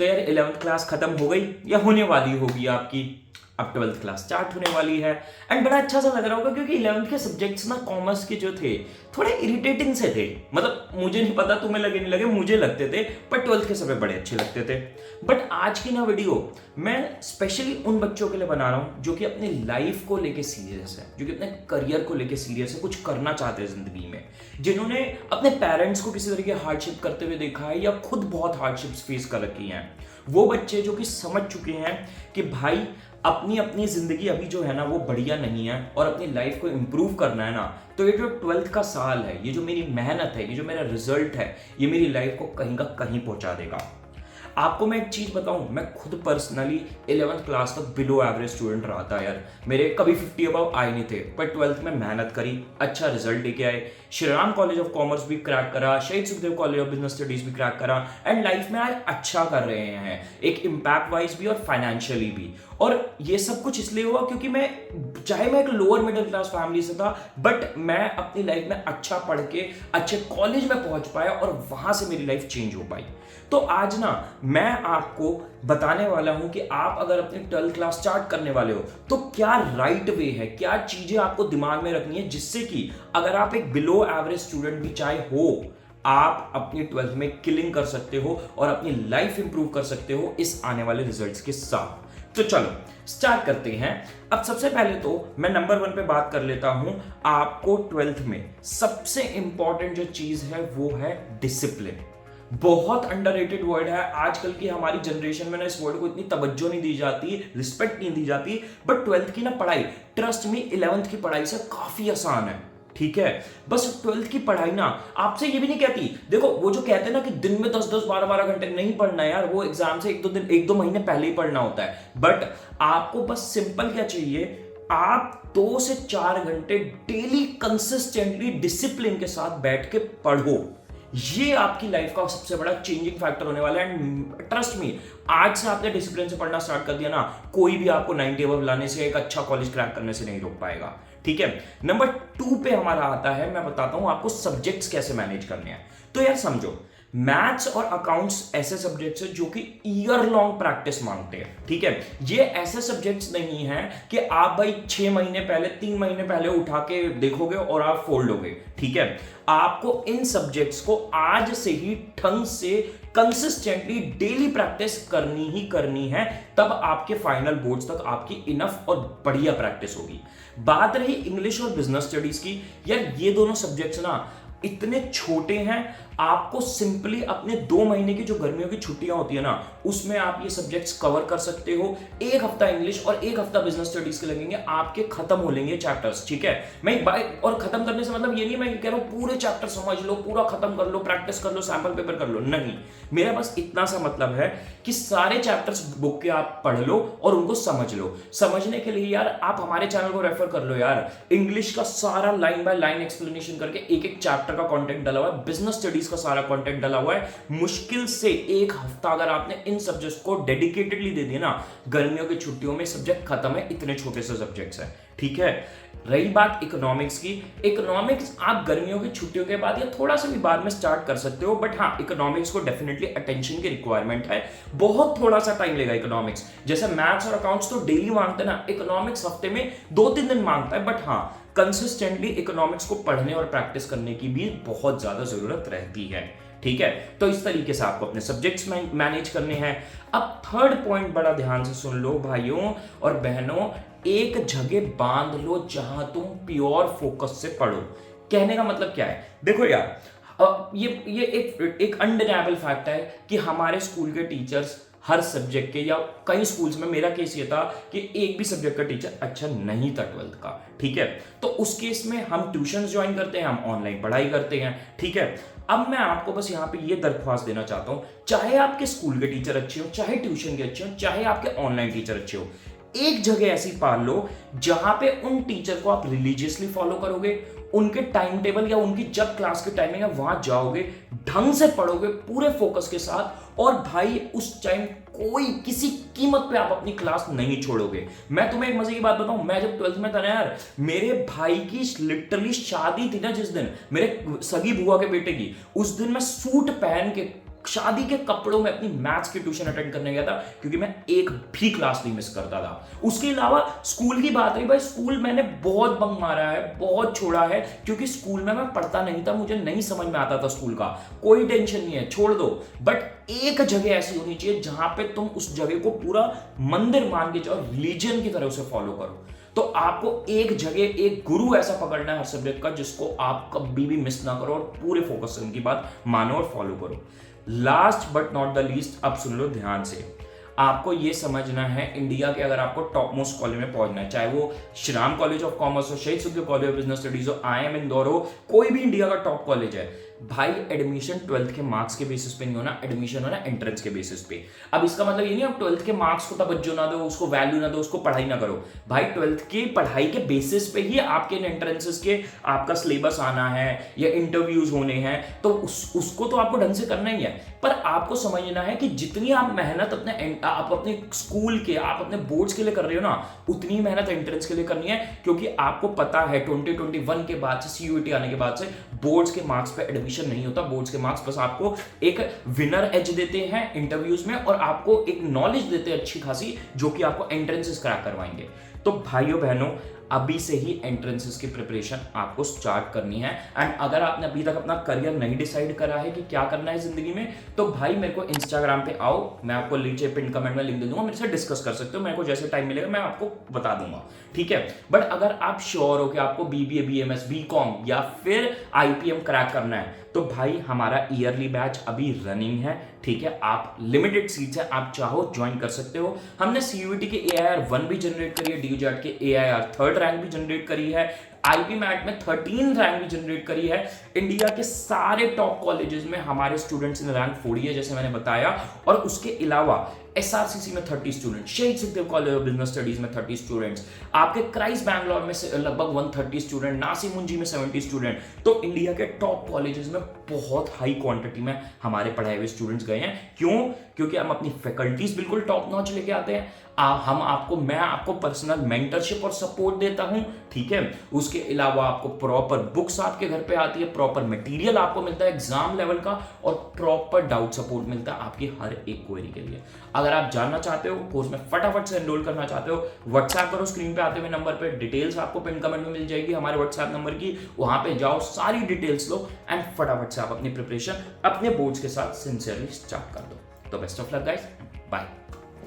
तो यार 11th class खत्म हो गई या होने वाली होगी आपकी, अब 12th क्लास स्टार्ट होने वाली है। एंड बड़ा अच्छा सा लग रहा होगा क्योंकि 11th के सब्जेक्ट्स ना कॉमर्स के जो थे थोड़े इरिटेटिंग से थे, मतलब मुझे नहीं पता तुम्हें लगे नहीं लगे, मुझे लगते थे, पर 12th के समय बड़े अच्छे लगते थे। बट आज की ना वीडियो मैं स्पेशली उन बच्चों के लिए बना रहा हूं जो कि अपनी लाइफ को लेके सीरियस है, जो कि अपने करियर को लेके सीरियस है, कुछ करना चाहते हैं जिंदगी में, जिन्होंने अपने पेरेंट्स को किसी तरह की हार्डशिप करते हुए देखा है या खुद बहुत हार्डशिप्स फेस कर रखी हैं। वो बच्चे जो कि समझ चुके हैं कि भाई अपनी अपनी जिंदगी अभी जो है ना वो बढ़िया नहीं है और अपनी लाइफ को इंप्रूव करना है ना, तो ये जो 12th का साल है, ये जो मेरी मेहनत है, ये जो मेरा रिजल्ट है, ये मेरी लाइफ को कहीं का कहीं पहुंचा देगा। आपको मैं एक चीज बताऊं, मैं खुद पर्सनली 11th क्लास तक बिलो एवरेज स्टूडेंट रहा था यार, मेरे कभी 50 अबव आए नहीं थे, पर 12th में मेहनत करी, अच्छा रिजल्ट लेके आए, Shri Ram college of commerce भी क्रैक करा, शहीद Sukhdev college of business studies भी क्रैक करा, एंड लाइफ में आज अच्छा कर रहे हैं, एक इम्पैक्ट वाइज भी और फाइनेंशियली भी। और ये सब कुछ इसलिए हुआ क्योंकि चाहे मैं एक लोअर मिडिल क्लास फैमिली से था, बट मैं अपनी लाइफ में अच्छा पढ़ के अच्छे कॉलेज में पहुंच पाया और वहां से मेरी लाइफ चेंज हो पाई। तो आज ना मैं आपको बताने वाला हूं कि आप अगर अपनी 12th क्लास स्टार्ट करने वाले हो तो क्या राइट वे है, क्या चीजें आपको दिमाग में रखनी है, जिससे कि अगर आप एक बिलो एवरेज स्टूडेंट भी चाहे हो, आप अपनी 12th में किलिंग कर सकते हो और अपनी लाइफ इंप्रूव कर सकते हो इस आने वाले रिजल्ट्स के साथ। तो चलो स्टार्ट करते हैं। अब सबसे पहले तो मैं नंबर 1 पे बात कर लेता हूं। आपको 12th में सबसे इंपॉर्टेंट जो चीज है वो है डिसिप्लिन। बहुत अंडररेटेड वर्ड है, आजकल की हमारी जनरेशन में ना इस वर्ड को इतनी तवज्जो नहीं दी जाती, रिस्पेक्ट नहीं दी जाती, बट 12th की ना पढ़ाई, ट्रस्ट मी, 11th की पढ़ाई से काफी आसान है। ठीक है, बस 12th की पढ़ाई ना आपसे ये भी नहीं कहती, देखो वो जो कहते हैं ना कि दिन में 10-10 12-12 घंटे नहीं पढ़ना यार, वो एग्जाम से एक दो महीने पहले ही पढ़ना होता है। बट आपको बस सिंपल क्या चाहिए, आप 2 से 4 घंटे डेली कंसिस्टेंटली डिसिप्लिन के साथ बैठ के पढ़ो। ये आपकी लाइफ का सबसे बड़ा चेंजिंग फैक्टर होने वाला है। एंड ट्रस्ट मी, आज से आपने डिसिप्लिन से पढ़ना स्टार्ट कर दिया ना, कोई भी आपको 90 अबव लाने से, एक अच्छा कॉलेज क्रैक करने से नहीं रोक पाएगा। ठीक है, नंबर 2 पे हमारा आता है, मैं बताता हूं आपको सब्जेक्ट्स कैसे मैनेज करने हैं। तो यार समझो, मैथ्स और अकाउंट्स ऐसे सब्जेक्ट्स हैं जो कि ईयर लॉन्ग प्रैक्टिस मांगते हैं। ठीक है, ये ऐसे सब्जेक्ट्स नहीं हैं कि आप भाई 6 महीने पहले 3 महीने पहले उठा के देखोगे और आप फोल्ड होगे। ठीक है, आपको इन सब्जेक्ट्स को आज से ही ढंग से कंसिस्टेंटली डेली प्रैक्टिस करनी ही करनी है, तब आपके फाइनल बोर्ड्स तक आपकी इनफ और बढ़िया प्रैक्टिस होगी। बात रही इंग्लिश और बिजनेस स्टडीज की, यार ये दोनों सब्जेक्ट्स ना इतने छोटे हैं, आपको सिंपली अपने 2 महीने की जो गर्मियों की छुट्टियां होती है ना, उसमें आप ये सब्जेक्ट्स कवर कर सकते हो। 1 हफ्ता इंग्लिश और 1 हफ्ता बिजनेस स्टडीज के लगेंगे, आपके खत्म हो लेंगे चैप्टर्स। ठीक है, मैं और खत्म करने से मतलब ये नहीं मैं कह रहा हूं पूरे चैप्टर समझ लो, पूरा खत्म कर लो, प्रैक्टिस कर लो, सैंपल पेपर कर लो, नहीं, मेरा बस इतना सा मतलब है कि सारे चैप्टर्स बुक के आप पढ़ लो और उनको समझ लो। समझने के लिए यार आप हमारे चैनल को रेफर कर लो यार, इंग्लिश का सारा लाइन बाय लाइन एक्सप्लेनेशन करके एक चैप्टर का कंटेंट डाला हुआ है, बिजनेस स्टडीज का सारा कंटेंट डाला हुआ है। मुश्किल से 1 हफ्ता अगर आपने इन सब्जेक्ट्स को डेडिकेटेडली दे दिया ना, गर्मियों की छुट्टियों में सब्जेक्ट खत्म है, इतने छोटे से सब्जेक्ट्स हैं। ठीक है, रही बात इकोनॉमिक्स की, इकोनॉमिक्स आप गर्मियों की छुट्टियों के बाद या थोड़ा सा भी बाद में स्टार्ट कर सकते हो, बट हाँ, इकोनॉमिक्स को डेफिनेटली अटेंशन की रिक्वायरमेंट है, बहुत थोड़ा सा टाइम लेगा इकोनॉमिक्स। जैसे मैथ्स और अकाउंट्स तो डेली मांगते हैं ना, इकोनॉमिक्स हफ्ते में 2-3 दिन मांगता है, बट हाँ, कंसिस्टेंटली इकोनॉमिक्स को पढ़ने और प्रैक्टिस करने की भी बहुत ज्यादा जरूरत रहती है। ठीक है, तो इस तरीके से आपको अपने सब्जेक्ट्स मैनेज करने हैं। अब थर्ड पॉइंट बड़ा ध्यान से सुन लो भाइयों और बहनों, एक जगह बांध लो जहां तुम प्योर फोकस से पढ़ो। कहने का मतलब क्या है, देखो यार, ये एक अनडिनाइबल फैक्ट है कि हमारे स्कूल के टीचर्स हर सब्जेक्ट के, या कई स्कूल्स में मेरा केस ये था कि एक भी सब्जेक्ट का टीचर अच्छा नहीं था 12th का। ठीक है, तो उस केस में हम ट्यूशन ज्वाइन करते हैं, हम ऑनलाइन पढ़ाई करते हैं। ठीक है, अब मैं आपको बस यहाँ पे ये दरख्वास्त देना चाहता हूं, चाहे आपके स्कूल के टीचर अच्छे हो, चाहे ट्यूशन के अच्छे हो, चाहे आपके ऑनलाइन टीचर अच्छे हो, एक जगह ऐसी पाल लो जहां पे उन टीचर को आप रिलीजियसली फॉलो करोगे, उनके टाइम टेबल या उनकी जब क्लास की टाइमिंग है वहां जाओगे, ढंग से पढ़ोगे पूरे फोकस के साथ, और भाई उस टाइम कोई किसी कीमत पे आप अपनी क्लास नहीं छोड़ोगे। मैं तुम्हें एक मजे की बात बताऊं, मैं जब 12th में था ना यार, मेरे भाई की लिटरली शादी थी ना जिस दिन, मेरे सगी बुआ के बेटे की, उस दिन मैं सूट पहन के शादी के कपड़ों में अपनी मैथ्स की ट्यूशन अटेंड करने गया था, क्योंकि मैं एक भी क्लास नहीं मिस करता था। उसके अलावा स्कूल की बात रही, भाई स्कूल मैंने बहुत बंक मारा है, बहुत छोड़ा है, क्योंकि स्कूल में मैं पढ़ता नहीं था, मुझे नहीं समझ में आता था स्कूल का, कोई टेंशन नहीं है, छोड़ दो। बट एक जगह ऐसी होनी चाहिए जहां पे तुम उस जगह को पूरा मंदिर मान के जाओ, रिलीजन की तरह उसे फॉलो करो। तो आपको एक जगह एक गुरु ऐसा पकड़ना है हर सब्जेक्ट का जिसको आप कभी भी मिस ना करो और पूरे फोकस से उनकी बात मानो और फॉलो करो। Last but not the least, अब सुन लो ध्यान से, आपको ये समझना है इंडिया के अगर आपको टॉप मोस्ट कॉलेज में पहुंचना है, चाहे वो Shri Ram college of commerce हो, शहीद Sukhdev college of business studies हो, IIM इंदौर हो, कोई भी इंडिया का टॉप कॉलेज है, भाई एडमिशन 12th के मार्क्स के बेसिस पे नहीं होना, एडमिशन होना एंट्रेंस के बेसिस पे। अब इसका मतलब ये नहीं आप 12th के मार्क्स को तवज्जो ना दो, उसको वैल्यू ना दो, उसको पढ़ाई ना करो। भाई 12th की पढ़ाई के बेसिस पे ही आपके एंट्रेंसेस के आपका सिलेबस आना है या इंटरव्यूज होने हैं, तो उसको तो आपको ढंग से करना ही है। पर आपको समझना है कि जितनी आप मेहनत आप अपने स्कूल के, आप अपने बोर्ड्स के लिए कर रहे हो ना, उतनी मेहनत एंट्रेंस के लिए करनी है, क्योंकि आपको पता है 2021 के बाद से, CUET आने के बाद से बोर्ड्स के मार्क्स पे एडमिशन नहीं होता। बोर्ड्स के मार्क्स बस आपको एक विनर एज देते हैं इंटरव्यूज में और आपको एक नॉलेज देते हैं अच्छी खासी, जो कि आपको एंट्रेंसेस क्रैक करवाएंगे। तो भाइयों बहनों, अभी से ही एंट्रेंसेस की प्रिपरेशन आपको स्टार्ट करनी है। एंड अगर आपने अभी तक अपना करियर नहीं डिसाइड करा है कि क्या करना है जिंदगी में, तो भाई मेरे को इंस्टाग्राम पे आओ, मैं आपको नीचे पिन कमेंट में लिंक दे दूंगा, मेरे से डिस्कस कर सकते हो, मेरे को जैसे टाइम मिलेगा मैं आपको बता दूंगा, ठीक है। बट अगर आप श्योर हो कि आपको BBA, BMS, BCom या फिर IPM क्रैक करना है, तो भाई हमारा ईयरली बैच अभी रनिंग है, ठीक है। आप लिमिटेड सीट्स है, आप चाहो ज्वाइन कर सकते हो। हमने CUET के AIR 1 भी जनरेट करी है, DUJAT के AIR 3rd रैंक भी जनरेट करी है, IP मैट में 13 रैंक भी जनरेट करी है। इंडिया के सारे टॉप कॉलेजेस में हमारे स्टूडेंट्स ने रैंक फोड़ी है, जैसे मैंने बताया। और उसके अलावा SRCC में 30 स्टूडेंट, शहीद Sukhdev college of business studies में 30 स्टूडेंट्स, आपके क्राइस्ट बैंगलोर में से लगभग 130 स्टूडेंट, नासिर मुंजी में 70 स्टूडेंट। तो इंडिया के टॉप कॉलेजेस में बहुत हाई क्वांटिटी में हमारे पढ़ाए हुए स्टूडेंट्स गए हैं। क्यों? क्योंकि हम अपनी फैकल्टीज बिल्कुल टॉप नॉच लेके आते हैं। मैं आपको पर्सनल मेंटरशिप और सपोर्ट देता हूं, ठीक है। उसके अलावा आपको प्रॉपर बुक्स आपके घर पे आती है, प्रॉपर मटेरियल आपको मिलता है एग्जाम लेवल का, और प्रॉपर डाउट सपोर्ट मिलता है आपकी हर एक क्वेरी के लिए। अगर आप जानना चाहते हो, कोर्स में फटाफट से एनरोल करना चाहते हो, व्हाट्सएप करो स्क्रीन पे आते हुए नंबर पे, डिटेल्स आपको पिन कमेंट में मिल जाएगी हमारे व्हाट्सएप नंबर की, वहां पे जाओ, सारी डिटेल्स लो एंड फटाफट से आप अपनी प्रिपरेशन अपने बोर्ड्स के साथ सिंसियरली स्टार्ट कर दो। तो best of luck guys, bye.